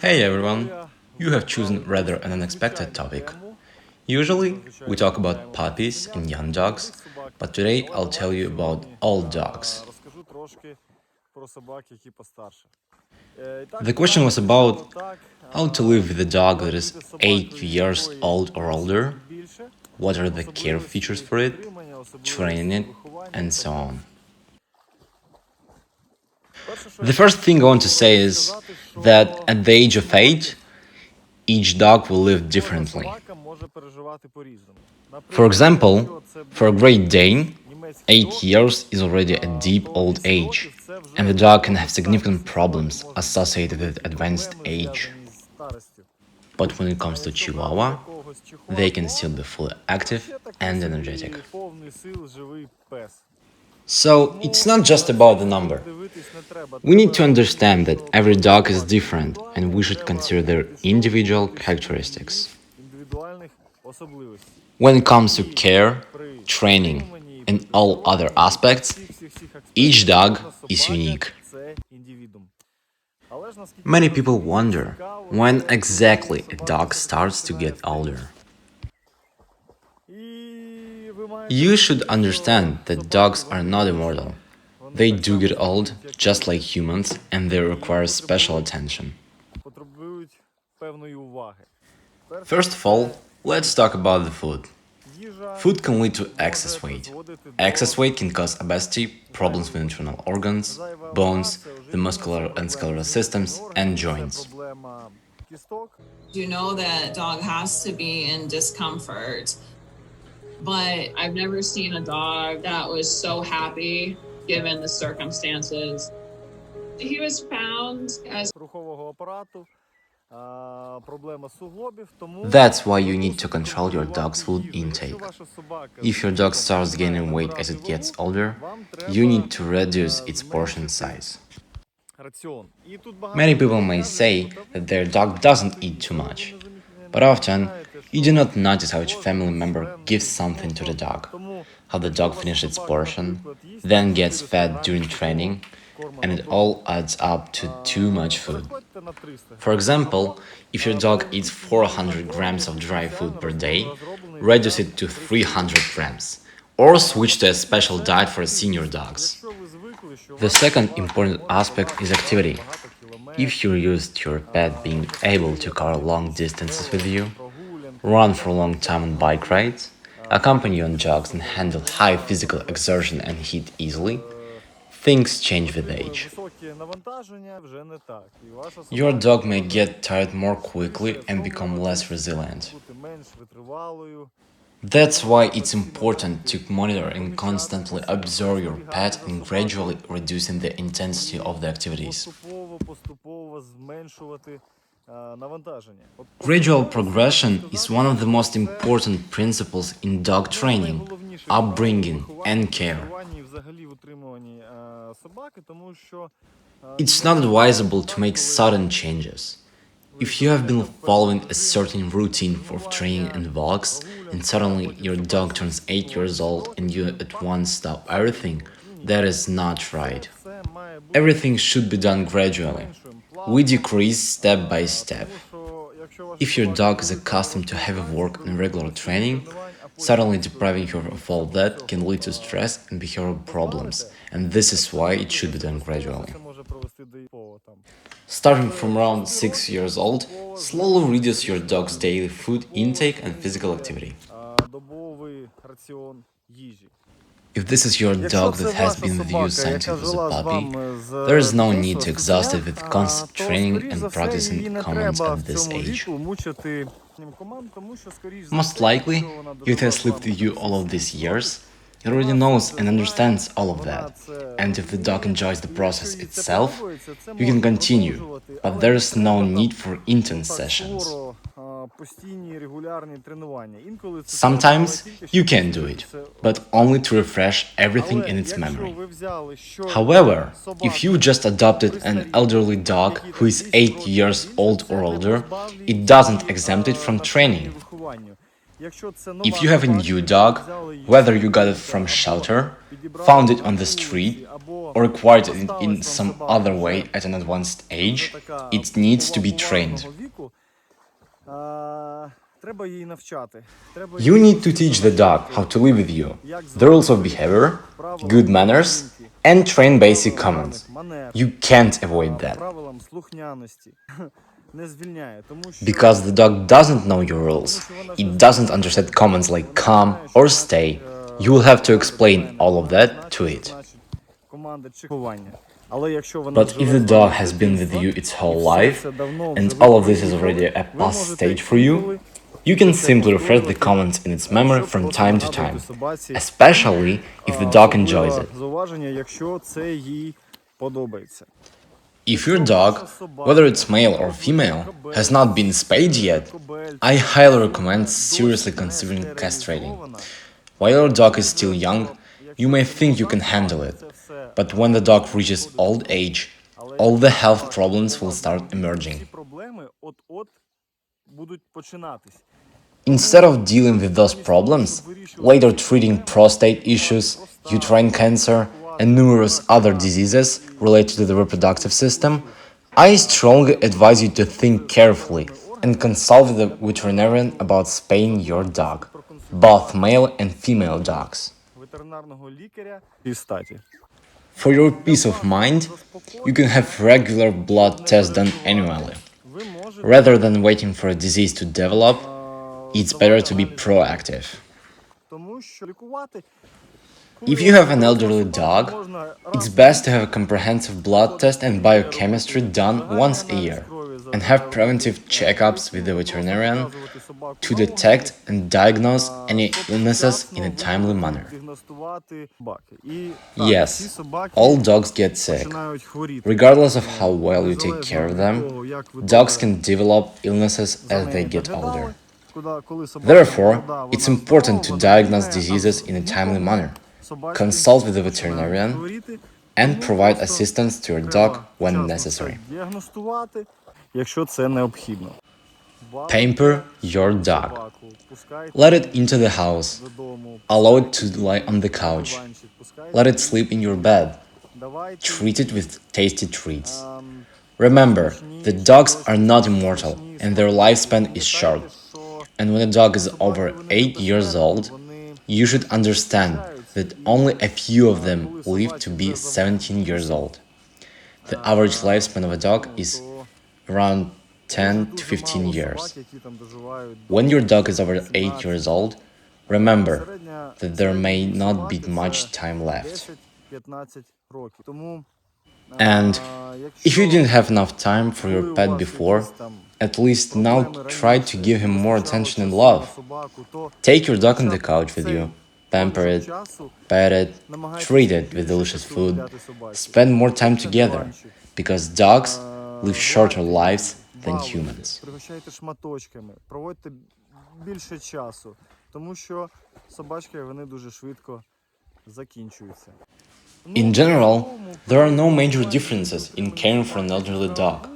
Hey everyone! You have chosen rather an unexpected topic. Usually, we talk about puppies and young dogs, but today I'll tell you about old dogs. The question was about how to live with a dog that is 8 years old or older, what are the care features for it, training it, and so on. The first thing I want to say is that at the age of 8, each dog will live differently. For example, for a Great Dane, 8 years is already a deep old age, and the dog can have significant problems associated with advanced age. But when it comes to Chihuahua, they can still be fully active and energetic. So it's not just about the number. We need to understand that every dog is different and we should consider their individual characteristics. When it comes to care, training, and all other aspects, each dog is unique. Many people wonder when exactly a dog starts to get older. You should understand that dogs are not immortal. They do get old, just like humans, and they require special attention. First of all, let's talk about the food. Food can lead to excess weight. Excess weight can cause obesity, problems with internal organs, bones, the muscular and skeletal systems, and joints. You know that dog has to be in discomfort, but I've never seen a dog that was so happy given the circumstances. He was found as That's why you need to control your dog's food intake. If your dog starts gaining weight as it gets older, you need to reduce its portion size. Many people may say that their dog doesn't eat too much, but often you do not notice how each family member gives something to the dog, how the dog finishes its portion, then gets fed during training, and it all adds up to too much food. For example, if your dog eats 400 grams of dry food per day, reduce it to 300 grams, or switch to a special diet for senior dogs. The second important aspect is activity. If you're used to your pet being able to cover long distances with you, run for a long time on bike rides, accompany you on jogs and handle high physical exertion and heat easily, things change with age. Your dog may get tired more quickly and become less resilient. That's why it's important to monitor and constantly observe your pet and gradually reducing the intensity of the activities. Gradual progression is one of the most important principles in dog training, upbringing, and care. It's not advisable to make sudden changes. If you have been following a certain routine for training and walks, and suddenly your dog turns 8 years old and you at once stop everything, that is not right. Everything should be done gradually. We decrease step by step. If your dog is accustomed to heavy work and regular training, suddenly depriving her of all that can lead to stress and behavioral problems, and this is why it should be done gradually. Starting from around 6 years old, slowly reduce your dog's daily food intake and physical activity. If this is your dog that has been with you since it was a puppy, there is no need to exhaust it with constant training and practicing commands at this age. Most likely, if it has lived with you all of these years, it already knows and understands all of that. And if the dog enjoys the process itself, you can continue, but there is no need for intense sessions. Sometimes you can do it, but only to refresh everything in its memory. However, if you just adopted an elderly dog who is 8 years old or older, it doesn't exempt it from training. If you have a new dog, whether you got it from shelter, found it on the street, or acquired it in some other way at an advanced age, it needs to be trained. You need to teach the dog how to live with you, the rules of behavior, good manners, and train basic commands. You can't avoid that. Because the dog doesn't know your rules, it doesn't understand commands like come or stay, you will have to explain all of that to it. But if the dog has been with you its whole life, and all of this is already a past stage for you, you can simply refresh the commands in its memory from time to time, especially if the dog enjoys it. If your dog, whether it's male or female, has not been spayed yet, I highly recommend seriously considering castrating. While your dog is still young, you may think you can handle it, but when the dog reaches old age, all the health problems will start emerging. Instead of dealing with those problems, later treating prostate issues, uterine cancer, and numerous other diseases related to the reproductive system, I strongly advise you to think carefully and consult with a veterinarian about spaying your dog, both male and female dogs. For your peace of mind, you can have regular blood tests done annually. Rather than waiting for a disease to develop, it's better to be proactive. If you have an elderly dog, it's best to have a comprehensive blood test and biochemistry done once a year, and have preventive checkups with the veterinarian to detect and diagnose any illnesses in a timely manner. Yes, all dogs get sick. Regardless of how well you take care of them, dogs can develop illnesses as they get older. Therefore, it's important to diagnose diseases in a timely manner, consult with the veterinarian, and provide assistance to your dog when necessary. Pamper your dog. Let it into the house. Allow it to lie on the couch. Let it sleep in your bed. Treat it with tasty treats. Remember, the dogs are not immortal and their lifespan is short. And when a dog is over 8 years old, you should understand that only a few of them live to be 17 years old. The average lifespan of a dog is around 10 to 15 years. When your dog is over 8 years old, remember that there may not be much time left. And if you didn't have enough time for your pet before, at least now try to give him more attention and love. Take your dog on the couch with you, pamper it, pet it, treat it with delicious food, spend more time together, because dogs live shorter lives than humans. In general, there are no major differences in caring for an elderly dog.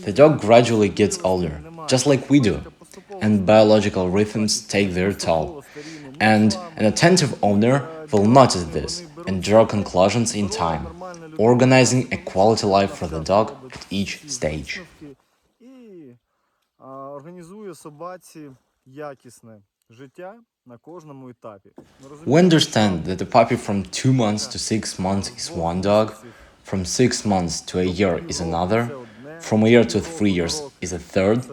The dog gradually gets older, just like we do, and biological rhythms take their toll. And an attentive owner will notice this and draw conclusions in time, organizing a quality life for the dog at each stage. We understand that a puppy from 2 months to 6 months is one dog, from 6 months to a year is another, from a year to 3 years is a third,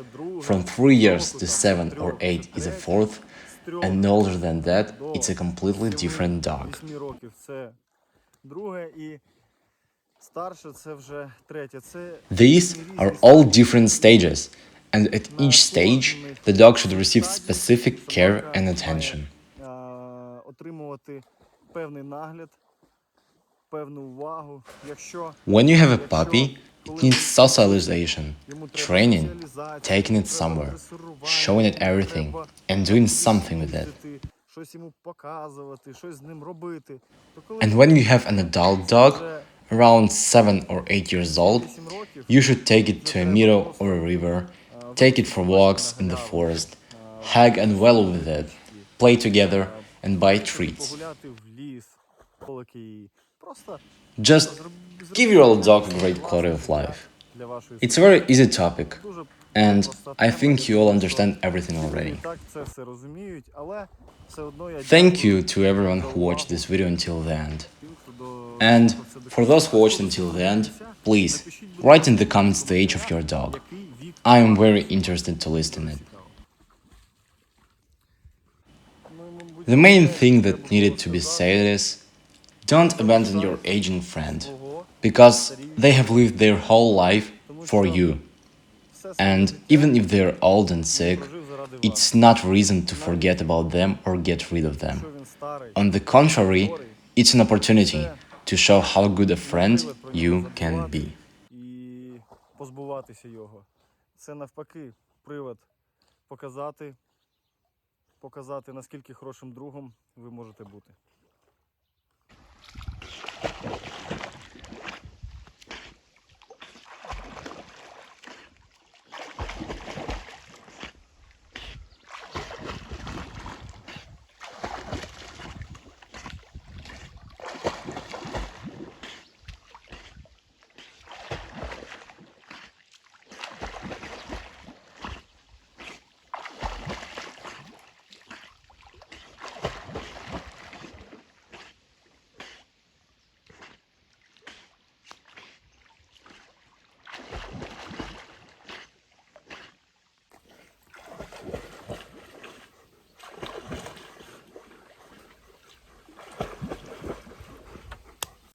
from 3 years to 7 or 8 is a fourth, and older than that, it's a completely different dog. These are all different stages, and at each stage, the dog should receive specific care and attention. When you have a puppy, it needs socialization, training, taking it somewhere, showing it everything, and doing something with it. And when you have an adult dog, around 7 or 8 years old, you should take it to a meadow or a river, take it for walks in the forest, hug and wallow with it, play together, and buy treats. Погуляти в ліс, і просто Just give your old dog a great quality of life. для вашої It's a very easy topic, дуже and проста I тема, think you all тому що understand everything всі already. і так це все розуміють, але все одно я Thank дякую you to everyone за who увагу watched this video until the end. тим, хто до- And про це for those who watched until the end, please write in the comments the age of your dog. який вік I am very interested to listen it. цікавий. The main thing that needed to be said is, don't abandon your aging friend, because they have lived their whole life for you. And even if they're old and sick, it's not reason to forget about them or get rid of them. Якщо він старий, On the contrary, it's an opportunity to show how good a friend you can be. і позбуватися його. Це навпаки привод показати, наскільки хорошим другом ви можете бути.